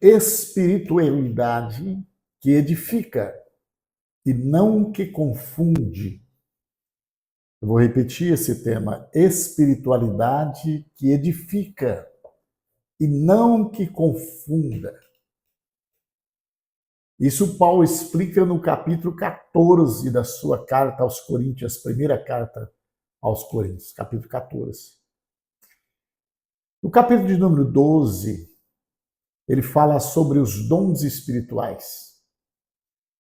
espiritualidade que edifica e não que confunde. Eu vou repetir esse tema: espiritualidade que edifica e não que confunda. Isso Paulo explica no capítulo 14 da sua carta aos Coríntios, primeira carta aos Coríntios, capítulo 14. No capítulo de número 12, ele fala sobre os dons espirituais.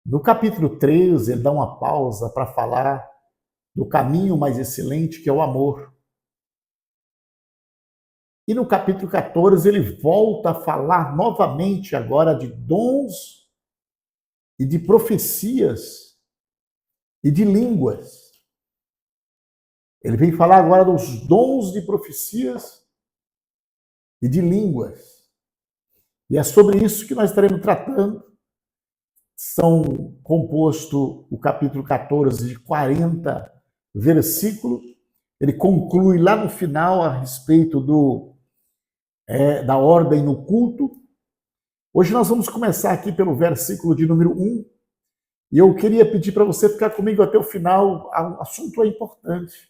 No capítulo 13, ele dá uma pausa para falar do caminho mais excelente, que é o amor. E no capítulo 14, ele volta a falar novamente agora de dons e de profecias e de línguas. Ele vem falar agora dos dons de profecias e de línguas. E é sobre isso que nós estaremos tratando. São composto o capítulo 14 de 40 versículos. Ele conclui lá no final a respeito da ordem no culto. Hoje nós vamos começar aqui pelo versículo de número 1. E eu queria pedir para você ficar comigo até o final. O assunto é importante.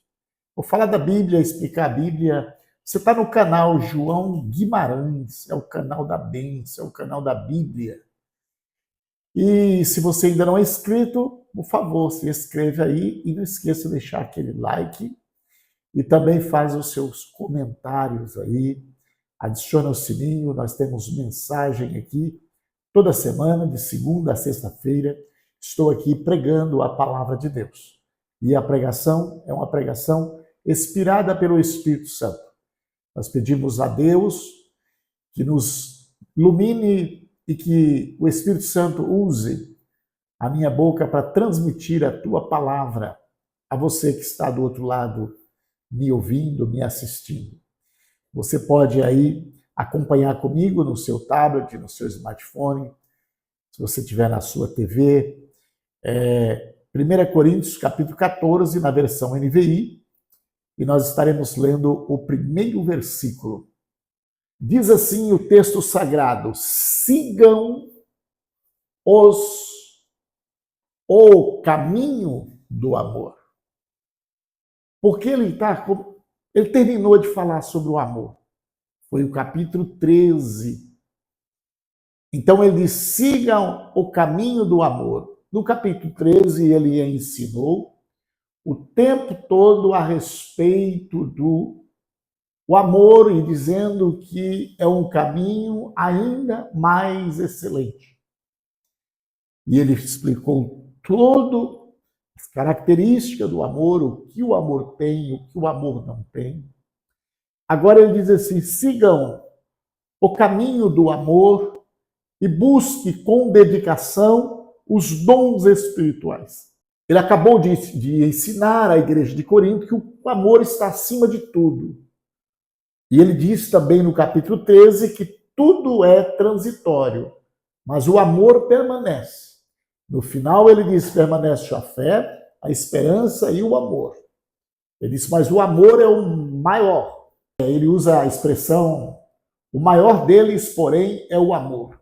Vou falar da Bíblia, explicar a Bíblia. Você está no canal João Guimarães, é o canal da bênção, é o canal da Bíblia. E se você ainda não é inscrito, por favor, se inscreve aí e não esqueça de deixar aquele like e também faz os seus comentários aí, adiciona o sininho, nós temos mensagem aqui toda semana, de segunda a sexta-feira, estou aqui pregando a palavra de Deus. E a pregação é uma pregação inspirada pelo Espírito Santo. Nós pedimos a Deus que nos ilumine e que o Espírito Santo use a minha boca para transmitir a tua palavra a você que está do outro lado, me ouvindo, me assistindo. Você pode aí acompanhar comigo no seu tablet, no seu smartphone, se você tiver na sua TV. 1 Coríntios, capítulo 14, na versão NVI, e nós estaremos lendo o primeiro versículo. Diz assim o texto sagrado: sigam o caminho do amor. Porque ele terminou de falar sobre o amor. Foi o capítulo 13. Então ele diz: sigam o caminho do amor. No capítulo 13 ele ensinou o tempo todo a respeito do amor e dizendo que é um caminho ainda mais excelente. E ele explicou todas as características do amor, o que o amor tem, o que o amor não tem. Agora ele diz assim: sigam o caminho do amor e busque com dedicação os dons espirituais. Ele acabou de ensinar à igreja de Corinto que o amor está acima de tudo. E ele diz também no capítulo 13 que tudo é transitório, mas o amor permanece. No final ele diz: permanece a fé, a esperança e o amor. Ele diz: mas o amor é o maior. Ele usa a expressão: o maior deles, porém, é o amor.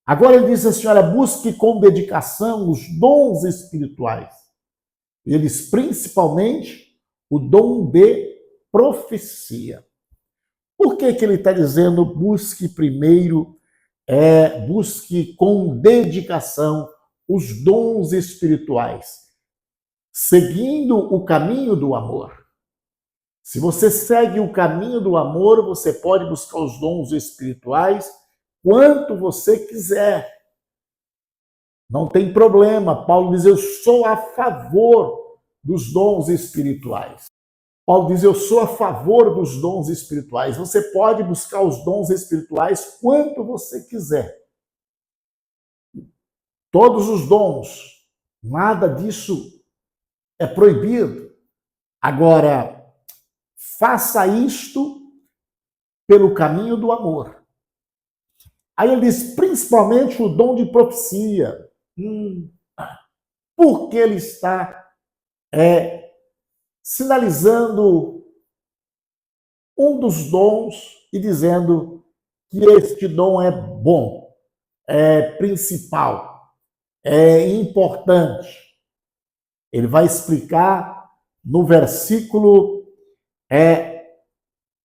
Agora ele diz assim: olha, busque com dedicação os dons espirituais. Eles, principalmente, o dom de profecia. Por que ele está dizendo busque primeiro, busque com dedicação os dons espirituais, seguindo o caminho do amor? Se você segue o caminho do amor, você pode buscar os dons espirituais quanto você quiser. Não tem problema. Paulo diz: eu sou a favor dos dons espirituais. Paulo diz: eu sou a favor dos dons espirituais. Você pode buscar os dons espirituais quanto você quiser. Todos os dons. Nada disso é proibido. Agora, faça isto pelo caminho do amor. Aí ele diz: principalmente o dom de profecia. Porque ele está sinalizando um dos dons e dizendo que este dom é bom, é principal, é importante? Ele vai explicar no versículo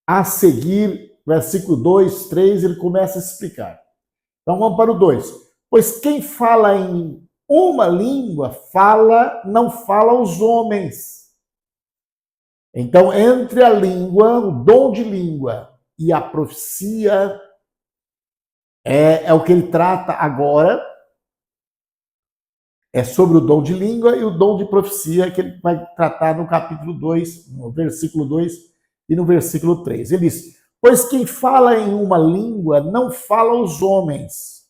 a seguir, versículo 2, 3, ele começa a explicar. Então vamos para o 2. Pois quem fala em uma língua, não fala aos homens. Então, entre a língua, o dom de língua e a profecia, é o que ele trata agora. É sobre o dom de língua e o dom de profecia, que ele vai tratar no capítulo 2, no versículo 2 e no versículo 3. Ele diz: pois quem fala em uma língua não fala aos homens,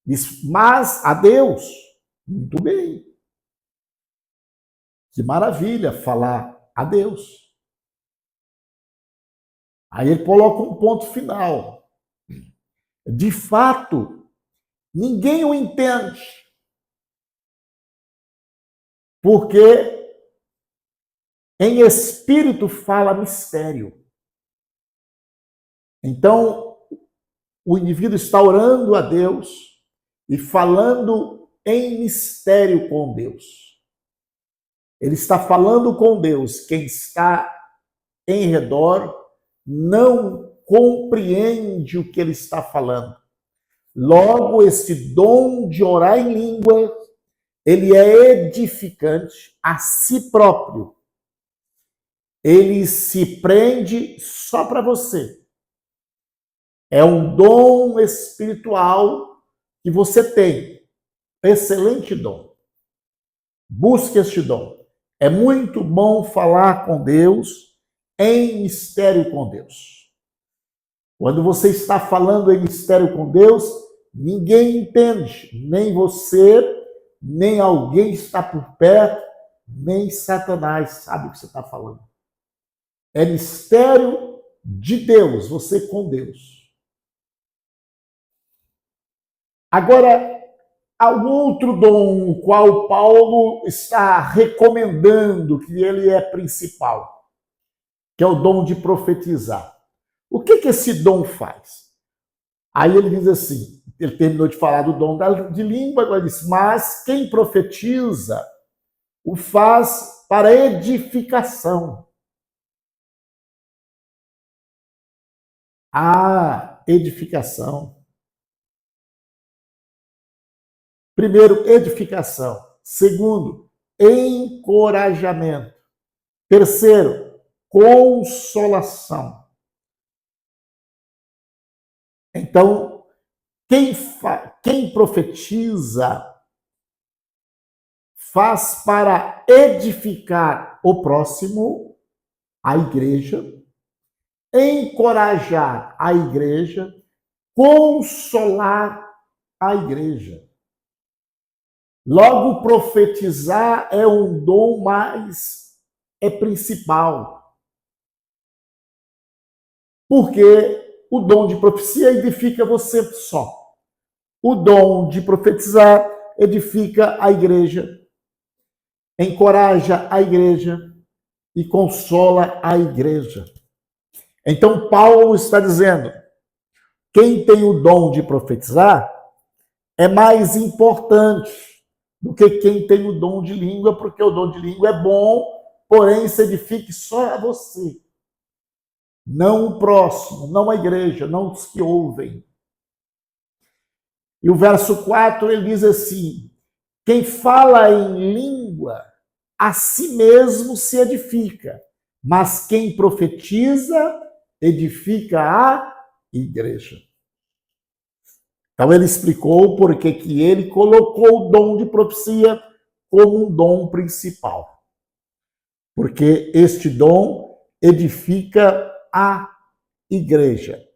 diz, mas a Deus. Muito bem. Que maravilha falar a Deus. Aí ele coloca um ponto final. De fato, ninguém o entende. Porque em espírito fala mistério. Então, o indivíduo está orando a Deus e falando em mistério com Deus. Ele está falando com Deus. Quem está em redor não compreende o que ele está falando. Logo, esse dom de orar em língua, ele é edificante a si próprio. Ele se prende só para você. É um dom espiritual que você tem. Excelente dom. Busque este dom. É muito bom falar com Deus em mistério com Deus. Quando você está falando em mistério com Deus, ninguém entende, nem você, nem alguém está por perto, nem Satanás sabe o que você está falando. É mistério de Deus, você com Deus. Agora, há um outro dom, o qual Paulo está recomendando que ele é principal, que é o dom de profetizar. O que esse dom faz? Aí ele diz assim, ele terminou de falar do dom de língua, agora diz, mas quem profetiza o faz para edificação. A edificação. Primeiro, edificação. Segundo, encorajamento. Terceiro, consolação. Então, quem profetiza faz para edificar o próximo, a igreja, encorajar a igreja, consolar a igreja. Logo, profetizar é um dom, mas é principal. Porque o dom de profecia edifica você só. O dom de profetizar edifica a igreja, encoraja a igreja e consola a igreja. Então, Paulo está dizendo, quem tem o dom de profetizar é mais importante do que quem tem o dom de língua, porque o dom de língua é bom, porém se edifique só a você. Não o próximo, não a igreja, não os que ouvem. E o verso 4, ele diz assim, quem fala em língua, a si mesmo se edifica, mas quem profetiza, edifica a igreja. Então ele explicou porque que ele colocou o dom de profecia como um dom principal. Porque este dom edifica a igreja.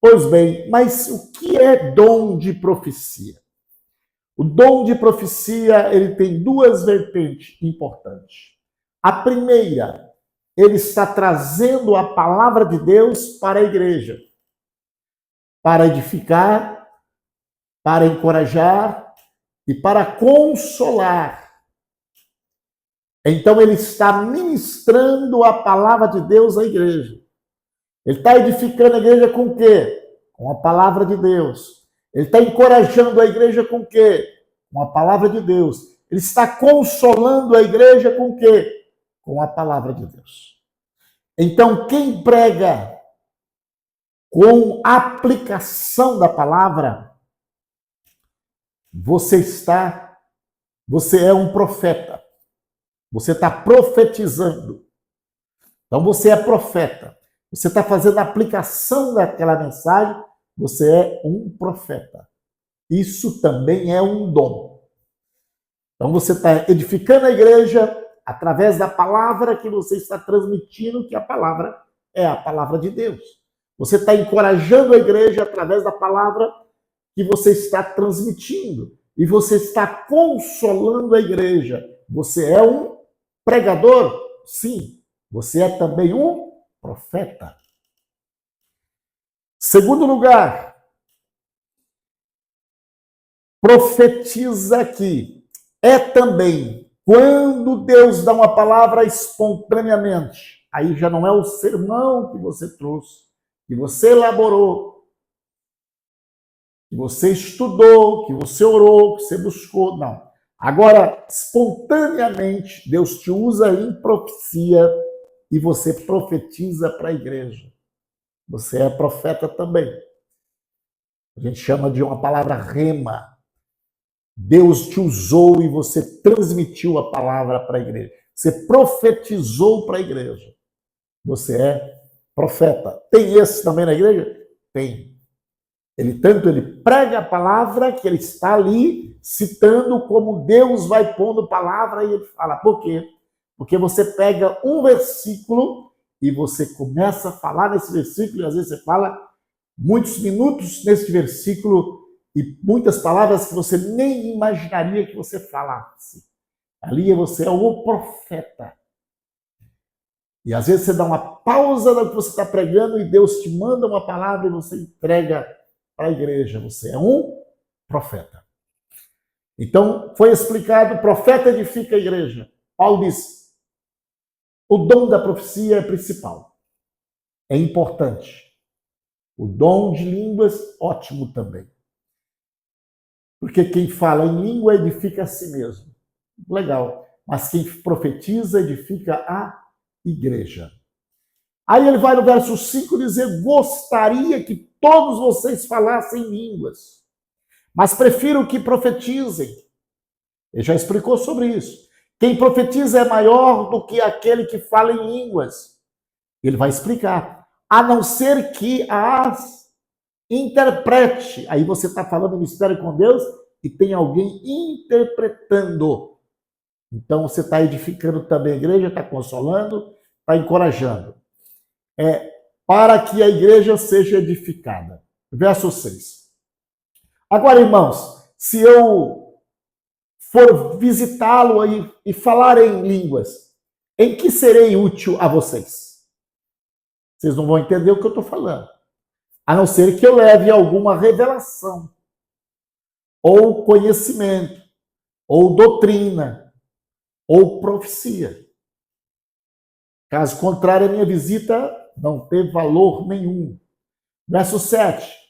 Pois bem, mas o que é dom de profecia? O dom de profecia, ele tem duas vertentes importantes. A primeira, ele está trazendo a palavra de Deus para a igreja, para edificar, para encorajar e para consolar. Então ele está ministrando a palavra de Deus à igreja. Ele está edificando a igreja com o quê? Com a palavra de Deus. Ele está encorajando a igreja com o quê? Com a palavra de Deus. Ele está consolando a igreja com o quê? Com a palavra de Deus. Então, quem prega com aplicação da palavra, você é um profeta. Você está profetizando. Então, você é profeta. Você está fazendo a aplicação daquela mensagem, você é um profeta. Isso também é um dom. Então, você está edificando a igreja através da palavra que você está transmitindo, que a palavra é a palavra de Deus. Você está encorajando a igreja através da palavra que você está transmitindo. E você está consolando a igreja. Você é um pregador? Sim. Você é também um profeta. Segundo lugar, profetiza aqui. É também quando Deus dá uma palavra espontaneamente. Aí já não é o sermão que você trouxe, que você elaborou, que você estudou, que você orou, que você buscou. Não. Agora, espontaneamente, Deus te usa em profecia e você profetiza para a igreja. Você é profeta também. A gente chama de uma palavra rema. Deus te usou e você transmitiu a palavra para a igreja. Você profetizou para a igreja. Você é profeta. Tem esse também na igreja? Tem. Ele prega a palavra que ele está ali citando como Deus vai pondo palavra e ele fala. Por quê? Porque você pega um versículo e você começa a falar nesse versículo e às vezes você fala muitos minutos nesse versículo e muitas palavras que você nem imaginaria que você falasse. Ali você é o profeta. E às vezes você dá uma pausa no que você está pregando e Deus te manda uma palavra e você entrega para a igreja. Você é um profeta. Então, foi explicado, profeta edifica a igreja. Paulo diz, o dom da profecia é principal. É importante. O dom de línguas, ótimo também. Porque quem fala em língua edifica a si mesmo. Legal. Mas quem profetiza edifica a igreja. Aí ele vai no verso 5 dizer, gostaria que todos vocês falassem línguas, mas prefiro que profetizem. Ele já explicou sobre isso. Quem profetiza é maior do que aquele que fala em línguas. Ele vai explicar. A não ser que as interprete. Aí você está falando mistério com Deus e tem alguém interpretando. Então você está edificando também a igreja, está consolando, está encorajando. Para que a igreja seja edificada. Verso 6. Agora, irmãos, se eu for visitá-lo e falar em línguas, em que serei útil a vocês? Vocês não vão entender o que eu estou falando. A não ser que eu leve alguma revelação, ou conhecimento, ou doutrina, ou profecia. Caso contrário, a minha visita não tem valor nenhum. Verso 7.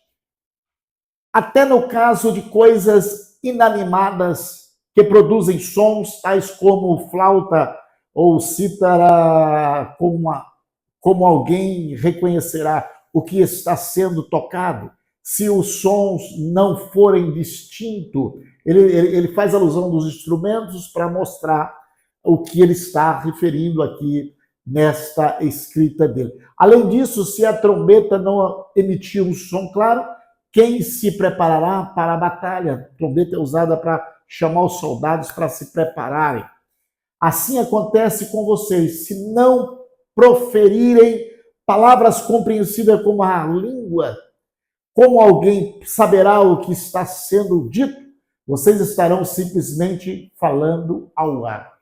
Até no caso de coisas inanimadas que produzem sons, tais como flauta ou cítara, como alguém reconhecerá o que está sendo tocado, se os sons não forem distintos. Ele faz alusão dos instrumentos para mostrar o que ele está referindo aqui nesta escrita dele. Além disso, se a trombeta não emitir um som claro, quem se preparará para a batalha? A trombeta é usada para chamar os soldados para se prepararem. Assim acontece com vocês. Se não proferirem palavras compreensíveis como a língua, como alguém saberá o que está sendo dito? Vocês estarão simplesmente falando ao ar.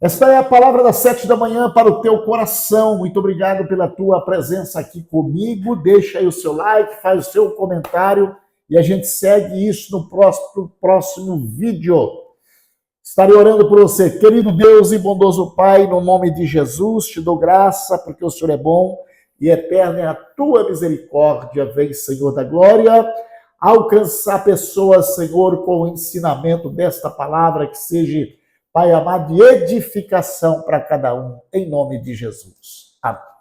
Esta é a palavra das 7 da manhã para o teu coração. Muito obrigado pela tua presença aqui comigo. Deixa aí o seu like, faz o seu comentário e a gente segue isso no próximo vídeo. Estarei orando por você. Querido Deus e bondoso Pai, no nome de Jesus, te dou graça porque o Senhor é bom e eterna é a tua misericórdia. Vem, Senhor da glória, alcançar pessoas, Senhor, com o ensinamento desta palavra, que seja, Pai amado, de edificação para cada um, em nome de Jesus. Amém.